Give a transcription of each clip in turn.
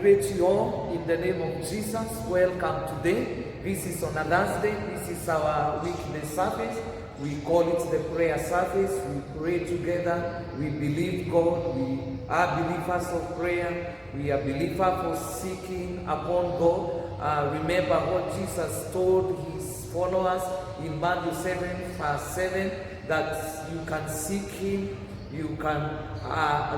greet you all in the name of Jesus. Welcome today. This is on a Thursday. This is our weekly service. We call it the prayer service. We pray together. We believe God. We are believers of prayer. We are believers for seeking upon God. Remember what Jesus told his followers in Matthew 7, verse 7, that you can seek him, you can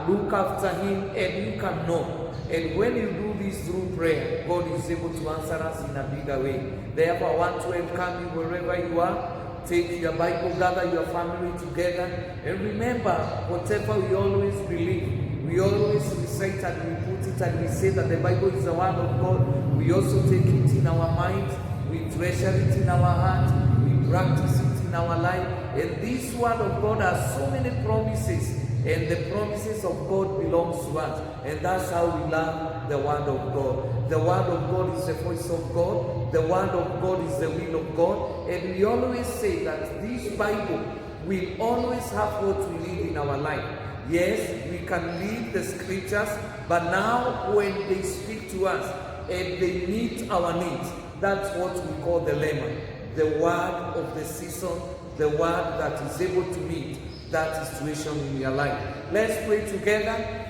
look after him, and you can know. And when you do this through prayer, God is able to answer us in a bigger way. Therefore, I want to welcome you wherever you are. Take your Bible, gather your family together, and remember, whatever we always believe, we always recite and we put it and we say that the Bible is the word of God. We also take it in our minds, we treasure it in our heart, we practice it in our life. And this word of God has so many promises, and the promises of God belongs to us. And that's how we love the word of God. The word of God is the voice of God. The word of God is the will of God. And we always say that this Bible will always have what we need in our life. Yes, we can read the scriptures, but now when they speak to us and they meet our needs, that's what we call the lemon, the word of the season, the word that is able to meet that situation in your life. Let's pray together.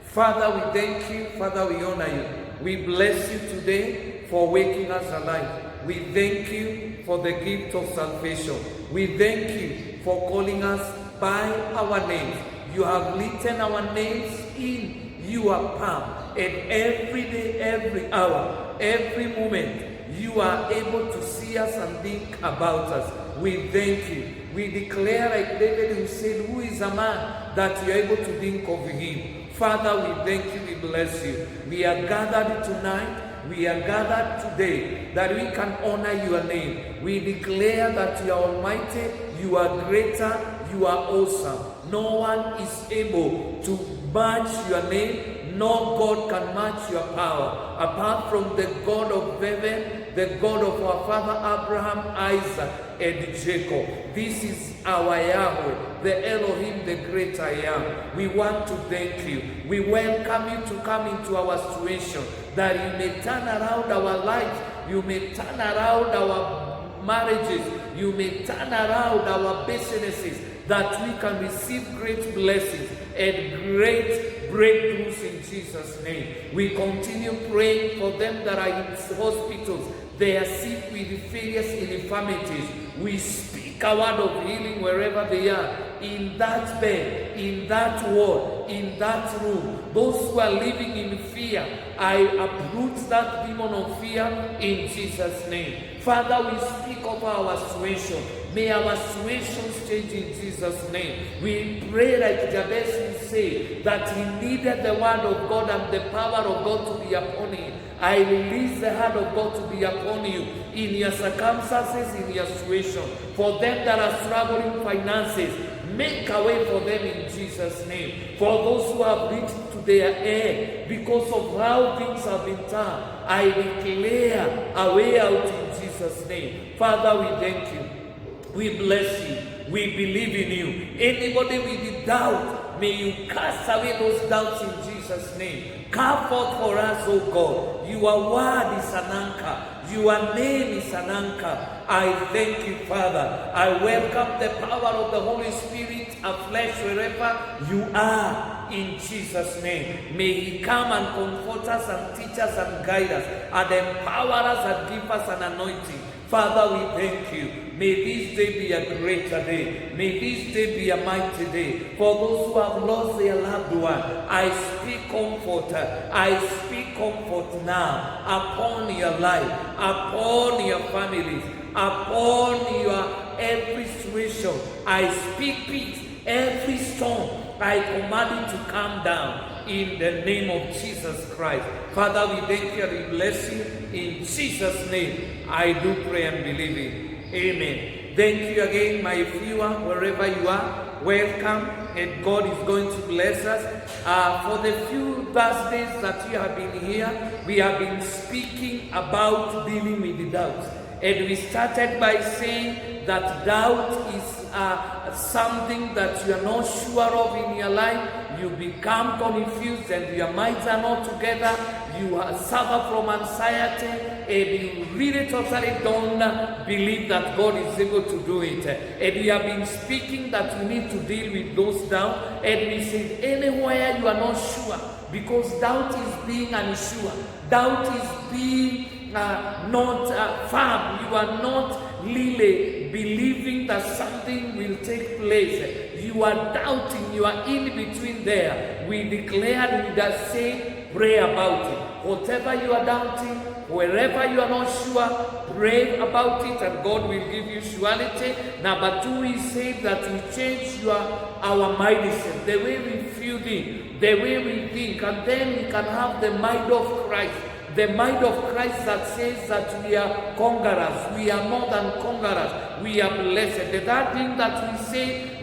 Father, we thank you. Father, we honor you. We bless you today for waking us alive. We thank you for the gift of salvation. We thank you for calling us by our names. You have written our names in your palm. And every day, every hour, every moment, you are able to see us and think about us. We thank you. We declare like David who said, who is a man that you are able to think of him? Father, we thank you, we bless you. We are gathered tonight, we are gathered today that we can honor your name. We declare that you are almighty, you are greater, you are awesome. No one is able to match your name, no God can match your power. Apart from the God of heaven, the God of our father Abraham, Isaac, and Jacob. This is our Yahweh, the Elohim, the great I am. We want to thank you. We welcome you to come into our situation, that you may turn around our lives, you may turn around our marriages, you may turn around our businesses, that we can receive great blessings and great breakthroughs in Jesus' name. We continue praying for them that are in hospitals. They are sick with various infirmities. We speak a word of healing wherever they are, in that bed, in that ward, in that room. Those who are living in fear, I uproot that demon of fear in Jesus' name. Father, we speak of our situation. May our situations change in Jesus' name. We pray like Jabez will say that he needed the word of God and the power of God to be upon him. I release the hand of God to be upon you in your circumstances, in your situation. For them that are struggling finances, make a way for them in Jesus' name. For those who have reached to their end because of how things have been done, I declare a way out in Jesus' name. Father, we thank you. We bless you. We believe in you. Anybody with doubt, may you cast away those doubts in Jesus' name. Come forth for us, O God. Your word is an anchor. Your name is an anchor. I thank you, Father. I welcome the power of the Holy Spirit afresh wherever you are, in Jesus' name. May he come and comfort us and teach us and guide us and empower us and give us an anointing. Father, we thank you. May this day be a greater day. May this day be a mighty day. For those who have lost their loved one, I speak comfort. I speak comfort now upon your life, upon your families, upon your every situation. I speak peace. Every storm, I command it to come down in the name of Jesus Christ. Father, we thank you and we bless you. In Jesus' name, I do pray and believe it. Amen. Thank you again, my viewer, wherever you are. Welcome, and God is going to bless us. For the few Thursdays that you have been here, we have been speaking about dealing with the doubts. And we started by saying that doubt is something that you are not sure of in your life, you become confused and your minds are not together, you suffer from anxiety, and you really totally don't believe that God is able to do it. And we have been speaking that we need to deal with those doubts, and we said anywhere you are not sure, because doubt is being unsure, doubt is being not firm, you are not really believing that something will take place, you are doubting, you are in between there. We declared, we just say, pray about it. Whatever you are doubting, wherever you are not sure, pray about it and God will give you surety. Number 2, we say that we change our mindset, the way we feel it, the way we think, and then we can have the mind of Christ. The mind of Christ that says that we are conquerors, we are more than conquerors, we are blessed. The third thing that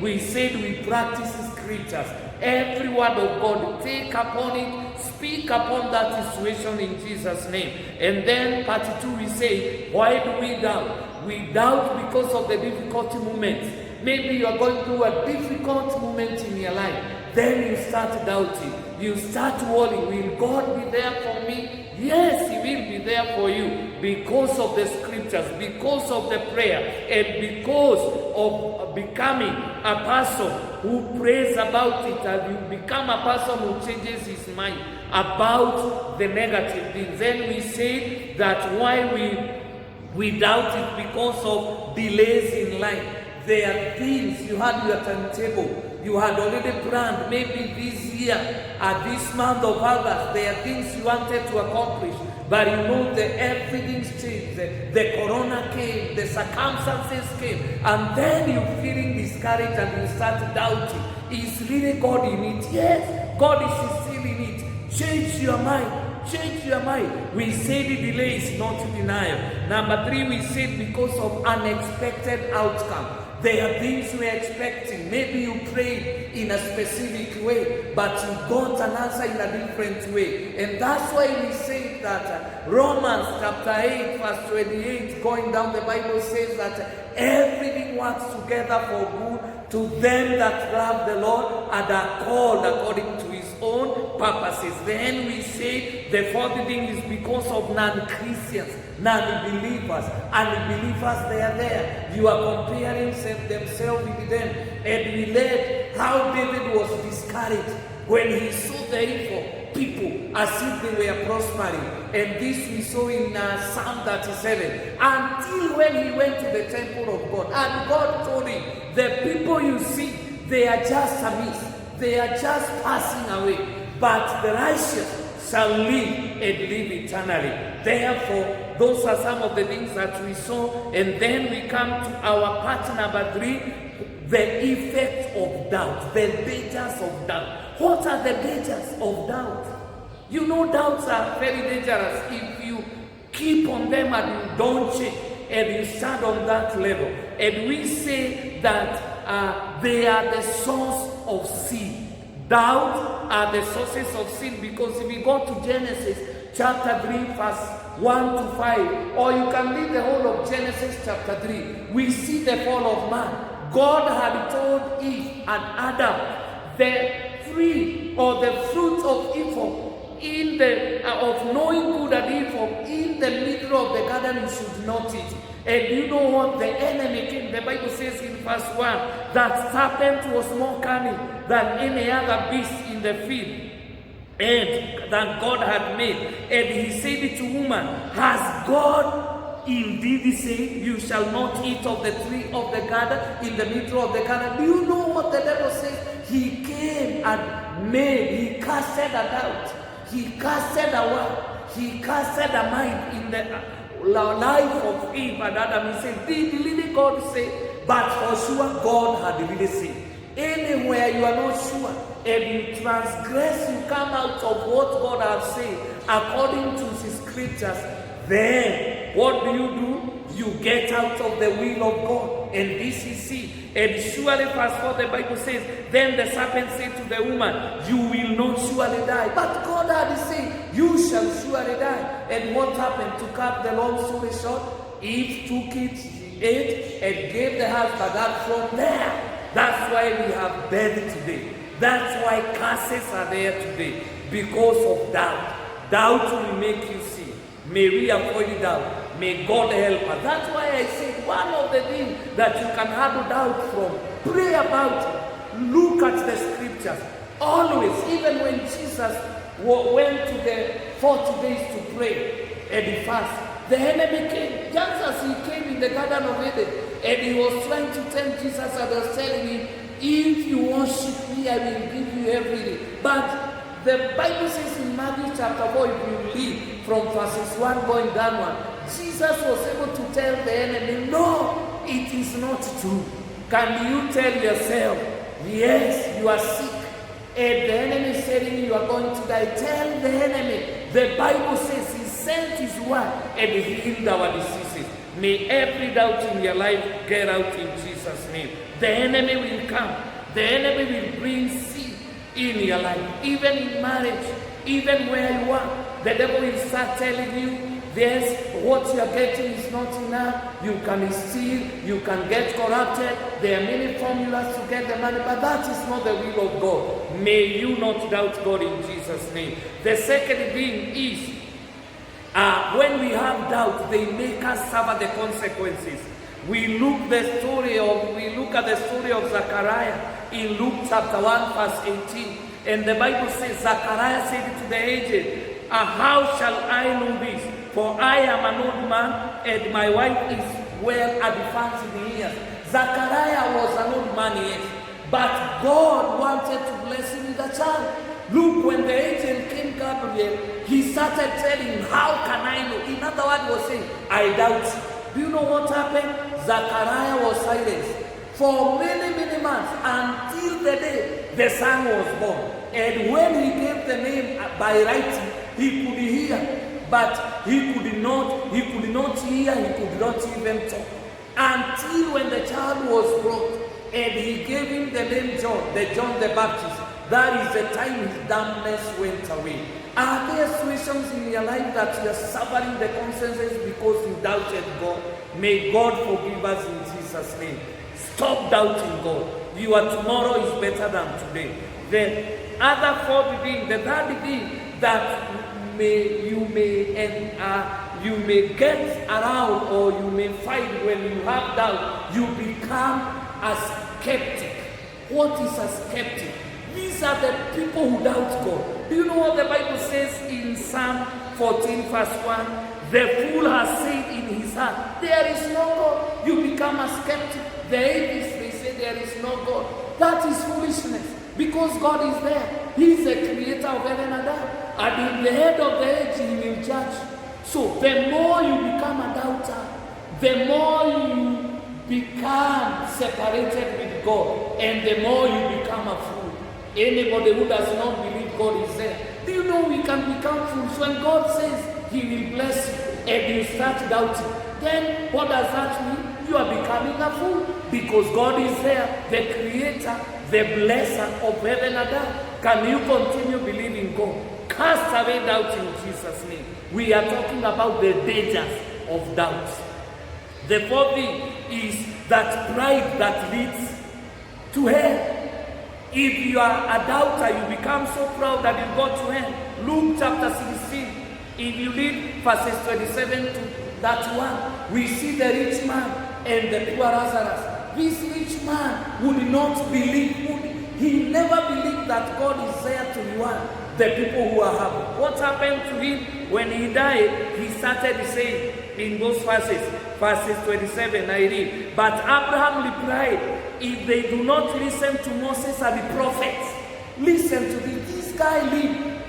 we said we practice scriptures. Every word of God, take upon it, speak upon that situation in Jesus' name. And then part 2, we say, why do we doubt? We doubt because of the difficult moments. Maybe you are going through a difficult moment in your life. Then you start doubting. You start worrying, will God be there for me? Yes, He will be there for you because of the scriptures, because of the prayer, and because of becoming a person who prays about it, and you become a person who changes his mind about the negative things. Then we say that why we doubt it because of delays in life. There are things you had your timetable. You had already planned, maybe this year, this month of August, there are things you wanted to accomplish, but you know that everything's changed. The corona came, the circumstances came, and then you're feeling discouraged and you start doubting. Is really God in it? Yes, God is still in it. Change your mind. Change your mind. We say the delay is not denial. Number 3, we say because of unexpected outcome. There are things we are expecting. Maybe you prayed in a specific way, but you got an answer in a different way. And that's why we say that Romans chapter 8 verse 28 going down, the Bible says that everything works together for good to them that love the Lord and are called according to His own purposes. Then we say the fourth thing is because of non-Christians, non-believers. Unbelievers, they are there. You are comparing themselves with them. And we read how David was discouraged when he saw the evil people as if they were prospering. And this we saw in Psalm 37. Until when he went to the temple of God. And God told him, the people you see, they are just a mist. They are just passing away. But the righteous shall live and live eternally. Therefore, those are some of the things that we saw. And then we come to our part number 3, the effect of doubt, the dangers of doubt. What are the dangers of doubt? You know, doubts are very dangerous if you keep on them and you don't change and you stand on that level. And we say that they are the source of sin. Doubt are the sources of sin, because if we go to Genesis chapter 3 verse 1 to 5, or you can read the whole of Genesis chapter 3, we see the fall of man. God had told Eve and Adam, the tree or the fruit of evil in the of knowing good and evil in the middle of the garden you should not eat. And you know what? The enemy came. The Bible says in verse 1 that serpent was more cunning than any other beast in the field, and that God had made. And he said to woman, has God indeed said, you shall not eat of the tree of the garden in the middle of the garden? Do you know what the devil says? He came and made, he casted a doubt, he casted a word, he casted a mind in the life of Eve and Adam. He said, did really God say? But for sure God had really said. Anywhere you are not sure and you transgress, you come out of what God has said according to His scriptures, then what do? You get out of the will of God. And this is sin. And surely, verse 4, the Bible says, then the serpent said to the woman, you will not surely die. But God had said, you shall surely die. And what happened? To cut the long story short, Eve took it, she ate, and gave the husband. That from there, That's why we have death today. That's why curses are there today, because of doubt. Doubt will make you sin. May we avoid doubt. May God help us. That's why I said one of the things that you can have doubt from, pray about it. Look at the scriptures. Always, even when Jesus went to the 40 days to pray and fast, the enemy came, just as he came in the Garden of Eden, and he was trying to tempt Jesus and was telling him, if you worship me, I will give you everything. But the Bible says in Matthew chapter 4, if you read from verses 1 going downward, Jesus was able to tell the enemy, no, it is not true. Can you tell yourself, yes, you are sick, and the enemy is telling you are going to die? Tell the enemy, the Bible says he sent his word and he healed our diseases. May every doubt in your life get out in Jesus' name. The enemy will come. The enemy will bring sin in your life, even in marriage, even where you are. The devil will start telling you, yes, what you are getting is not enough. You can steal, you can get corrupted. There are many formulas to get the money, but that is not the will of God. May you not doubt God in Jesus' name. The second thing is, when we have doubt, they make us suffer the consequences. We look at the story of Zechariah in Luke chapter 1 verse 18, and the Bible says, Zechariah said to the aged, how shall I know this? For I am an old man, and my wife is well advanced in years. Zechariah was an old man, yes, but God wanted to bless him with a child. Look, when the angel came, Gabriel, he started telling him, how can I know? In other words, he was saying, I doubt. Do you know what happened? Zechariah was silenced for many, many months until the day the son was born. And when he gave the name by writing, he could hear, but he could not hear, he could not even talk. Until when the child was brought, and he gave him the name John the Baptist. That is the time his dumbness went away. Are there situations in your life that you are suffering the consequences because you doubted God? May God forgive us in Jesus' name. Stop doubting God. Your tomorrow is better than today. The other fourth thing, the third thing that you may get around, or you may find when you have doubt, you become a skeptic. What is a skeptic? These are the people who doubt God. Do you know what the Bible says in Psalm 14 verse 1? The fool has said in his heart, there is no God. You become a skeptic. The atheists, they say there is no God. That is foolishness, because God is there. He is the creator of heaven and earth. And in the end of the age, he will judge. So the more you become a doubter, the more you become separated with God, and the more you become a fool. Anybody who does not believe God is there. Do you know we can become fools? When God says he will bless you and you start doubting, then what does that mean? You are becoming a fool, because God is there, the creator, the blesser of heaven and earth. Can you continue believing God? Cast away doubt in Jesus' name. We are talking about the dangers of doubt. The fourth thing is that pride that leads to hell. If you are a doubter, you become so proud that you go to hell. Luke chapter 16, if you read verses 27 to that one, we see the rich man and the poor Lazarus. This rich man would not believe, he never believed that God is there to reward the people who are happy. What happened to him when he died? He started saying in those verses 27, I read, but Abraham replied, if they do not listen to Moses and the prophets, listen to this guy lived,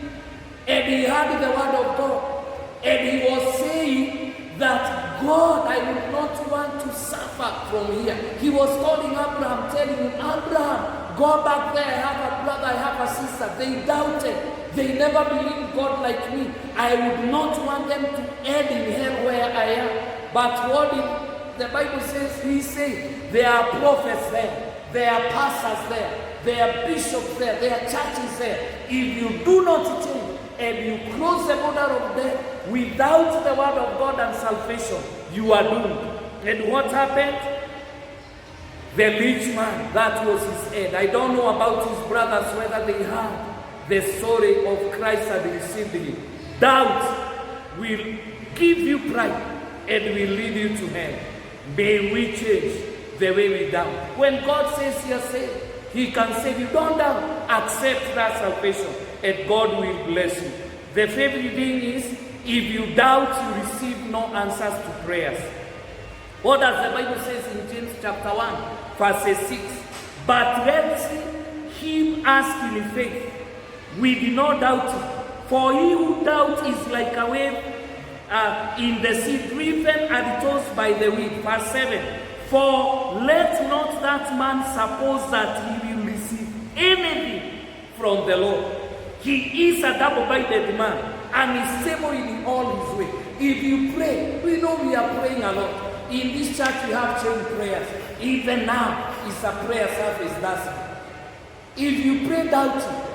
and he heard the word of God, and he was saying that God, I would not want to suffer from here. He was calling Abraham, telling him, Abraham, go back there, I have a brother, I have a sister. They doubted. They never believed God like me. I would not want them to end in hell where I am. But what the Bible says, he said, there are prophets there, there are pastors there, there are bishops there, there are churches there. If you do not change and you cross the border of death without the word of God and salvation, you are doomed. And what happened? The rich man, that was his end. I don't know about his brothers, whether they had the story of Christ had received him. Doubt will give you pride and will lead you to hell. May we change the way we doubt. When God says you're saved, he can save you. Don't doubt. Accept that salvation and God will bless you. The favorite thing is, if you doubt, you receive no answers to prayers. What does the Bible says in James chapter 1, verse 6? But let him ask in faith, with no doubting. For he who doubts is like a wave in the sea, driven and tossed by the wind. Verse 7. For let not that man suppose that he will receive anything from the Lord. He is a double-minded man and is stable in all his way. If you pray, we know we are praying a lot. In this church we have chain prayers. Even now it's a prayer service. That's it. If you pray doubting,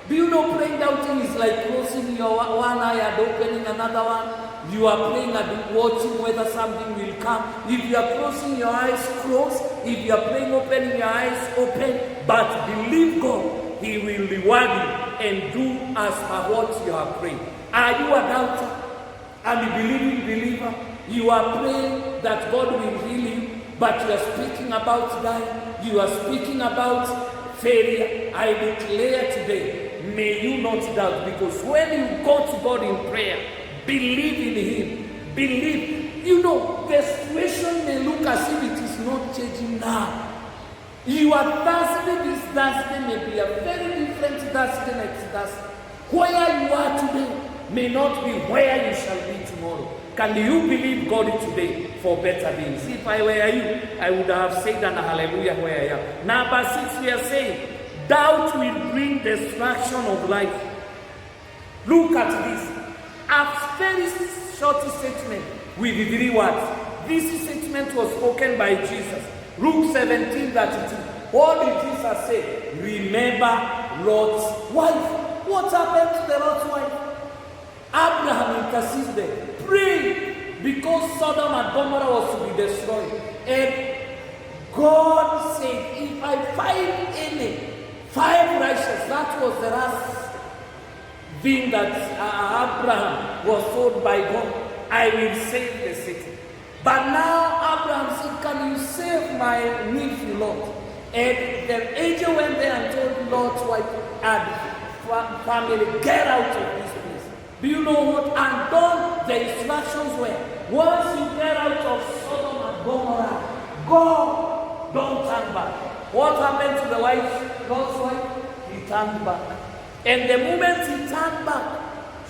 do you know praying doubting is like closing your one eye and opening another one? You are praying and watching whether something will come. If you are closing your eyes, close. If you are praying, opening your eyes, open. But believe God, he will reward you and do as per what you are praying. Are you a doubter? And a believing believer? You are praying that God will heal you, but you are speaking about dying. You are speaking about failure. I declare today, may you not doubt, because when you go to God in prayer, believe in him. Believe. You know, the situation may look as if it is not changing now. You are Thursday, this Thursday may be a very different Thursday next Thursday. Where you are today may not be where you shall be tomorrow. Can you believe God today for better things? If I were you, I would have said an hallelujah where I am. Number 6, we are saying, doubt will bring destruction of life. Look at this. A very short statement with 3 words. This statement was spoken by Jesus. Luke 17:32. What did Jesus say? Remember Lot's wife. What happened to the Lot's wife? Abraham interceded, prayed, because Sodom and Gomorrah was to be destroyed. And God said, if I find any 5 righteous, that was the last thing that Abraham was told by God, I will save the city. But now Abraham said, can you save my nephew Lot? And the angel went there and told Lot's wife and family, get out of this place. Do you know what? And done, the instructions were, once you get out of Sodom and Gomorrah, go, don't turn back. What happened to the wife, Lot's wife? He turned back. And the moment he turned back,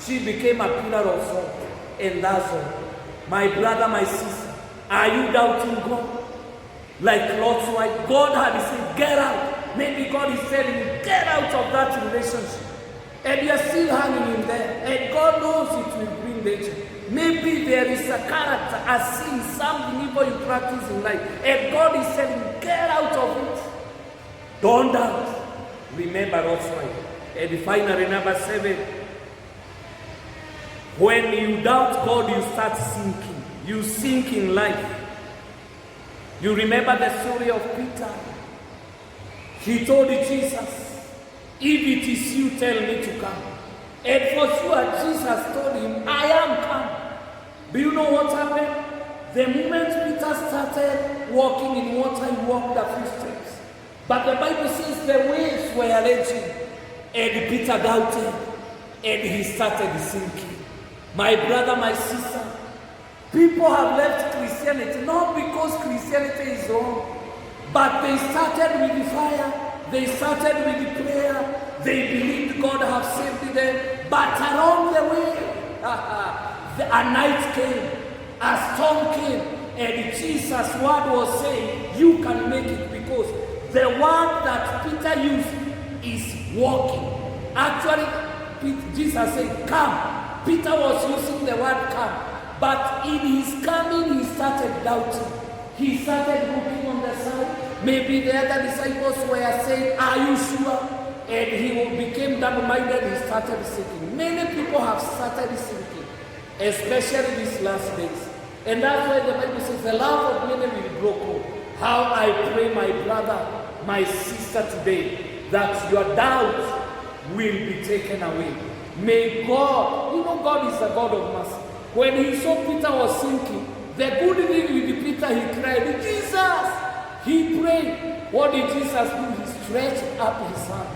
she became a pillar of salt. And that's all. My brother, my sister, are you doubting God? Like Lot's wife, God had said, get out. Maybe God is telling you, get out of that relationship. And you're still hanging in there. And God knows it will bring danger. Maybe there is a character, a sin, something evil you practice in life. And God is telling you, get out of it. Don't doubt. Remember Lot's wife. And finally, number 7. When you doubt God, you start sinking. You sink in life. You remember the story of Peter. He told Jesus, if it is you, tell me to come. And for sure, Jesus told him, I am come. Do you know what happened? The moment Peter started walking in water, he walked a few steps. But the Bible says the waves were raging. And Peter doubted. And he started sinking. My brother, my sister, people have left Christianity, not because Christianity is wrong, but they started with the fire, they started with the prayer, they believed God have saved them, but along the way, a night came, a storm came, and Jesus' word was saying, you can make it, because the word that Peter used is walking. Actually, Jesus said, come. Peter was using the word come. But in his coming, he started doubting. He started looking on the side. Maybe the other disciples were saying, are you sure? And he became double-minded. He started sinking. Many people have started sinking, especially these last days. And that's why the Bible says the love of many will grow cold. How I pray, my brother, my sister, today, that your doubts will be taken away. May God, God is a God of mercy. When he saw Peter was sinking, the good thing with Peter, he cried, Jesus! He prayed. What did Jesus do? He stretched up his hand,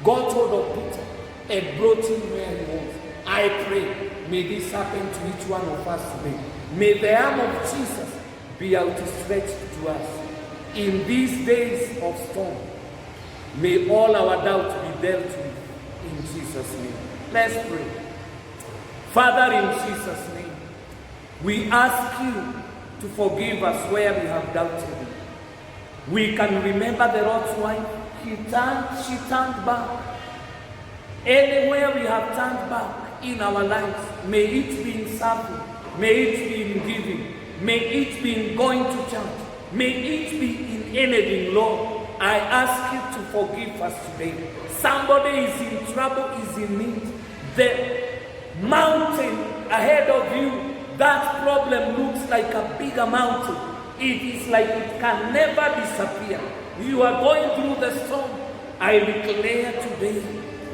got hold of Peter, and brought him where he was. I pray, may this happen to each one of us today. May the arm of Jesus be outstretched to us. In these days of storm, may all our doubts be dealt with in Jesus' name. Let's pray. Father, in Jesus' name, we ask you to forgive us where we have doubted you. We can remember the Lord's wife. She turned back. Anywhere we have turned back in our lives, may it be in serving, may it be in giving, may it be in going to church, may it be in anything, Lord. I ask you to forgive us today. Somebody is in trouble, is in need. The mountain ahead of you, that problem looks like a bigger mountain. It is like it can never disappear. You are going through the storm. I declare today,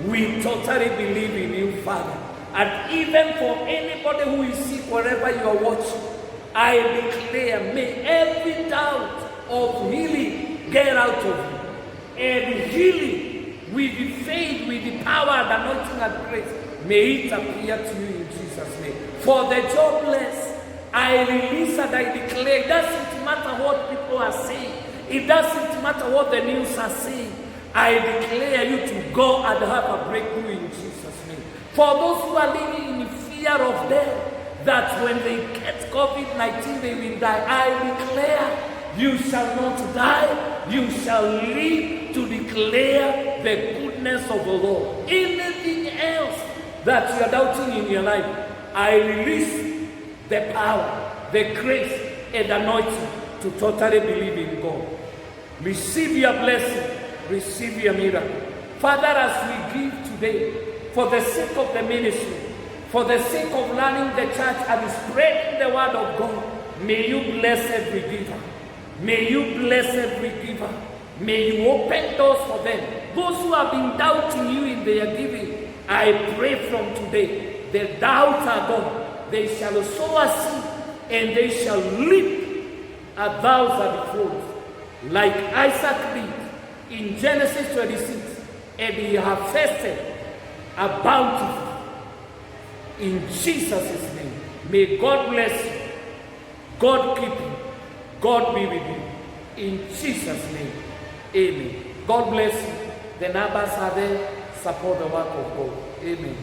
we totally believe in you, Father. And even for anybody who is sick, wherever you are watching, I declare, may every doubt of healing get out of you. And healing with the faith, with the power and anointing and grace, may it appear to you in Jesus' name. For the jobless, I release and I declare, it doesn't matter what people are saying. It doesn't matter what the news are saying. I declare you to go and have a breakthrough in Jesus' name. For those who are living in fear of death, that when they get COVID-19, they will die. I declare, you shall not die. You shall live to declare the goodness of the Lord. Anything else that you are doubting in your life, I release the power, the grace, and anointing to totally believe in God. Receive your blessing. Receive your miracle. Father, as we give today, for the sake of the ministry, for the sake of learning the church and spreading the word of God, may you bless every giver. May you bless every giver. May you open doors for them. Those who have been doubting you in their giving, I pray from today, the doubts are gone. They shall sow a seed, and they shall leap 1,000-fold, like Isaac did in Genesis 26, and he harvested a bounty. In Jesus' name, may God bless you, God keep you, God be with you. In Jesus' name, amen. God bless you. The numbers are there. Support the work of God. Amen.